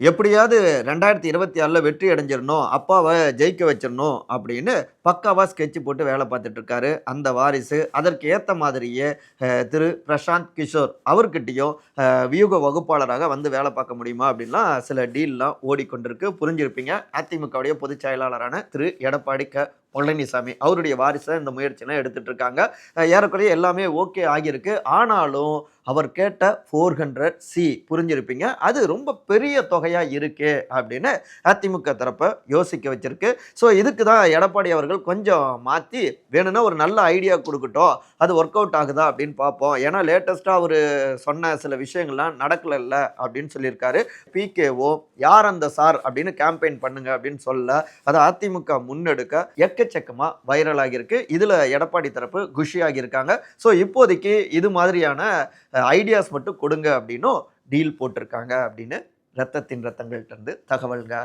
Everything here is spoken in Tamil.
எப்படியாவது 2026ல வெற்றி அடைஞ்சிரணும். அப்பாவ ஜெயிக்க வச்சிரணும் அப்படின்னு பக்காவா ஸ்கெட்ச் போட்டு வேல பார்த்துட்டு இருக்காரு. அந்த வாரிசு. அதற்கு ஏத்த மாதிரியே திரு பிரசாந்த் கிஷோர் அவர்கிட்டயும் வியூக வகுப்பாளராக வந்து வேல பார்க்க முடியுமா? அப்படின்லாம் சில டீல்லாம் ஓடிக்கொண்டிருக்கு. புரிஞ்சிருப்பீங்க. அதிமுகவுடைய பொதுச் செயலாளரான திரு எடப்பாடி பழனிசாமி அவருடைய வாரிசா இந்த முயற்சிலாம் எடுத்துட்டு இருக்காங்க. ஏறக்குறைய எல்லாமே ஓகே ஆகியிருக்கு. ஆனாலும் அவர் கேட்ட 400 புரிஞ்சிருப்பீங்க. அது ரொம்ப பெரிய தொகையா இருக்கே அப்படின்னு அதிமுக தரப்ப யோசிக்க வச்சிருக்கு. ஸோ இதுக்கு தான் எடப்பாடி அவர்கள் கொஞ்சம் மாத்தி வேணும்னா ஒரு நல்ல ஐடியா குடுக்கட்டும். அது ஒர்க் அவுட் ஆகுதா அப்படின்னு பார்ப்போம். ஏன்னா லேட்டஸ்ட்டா அவரு சொன்ன சில விஷயங்கள்லாம் நடக்கலல்ல அப்படின்னு சொல்லியிருக்காரு. பிகேஓ யார் அந்த சார் அப்படின்னு கேம்பெயின் பண்ணுங்க அப்படின்னு சொல்ல அத அதிமுக முன்னெடுக்க எக்கச்சக்கமா வைரல் ஆகியிருக்கு. இதுல எடப்பாடி தரப்பு குஷி ஆகியிருக்காங்க. ஸோ இப்போதைக்கு இது மாதிரியான ஐடியாஸ் மட்டும் கொடுங்க அப்படின்னும் டீல் போட்டிருக்காங்க அப்படின்னு ரத்தத்தின் ரத்தங்கள்ட்ட இருந்து தகவல்ங்க.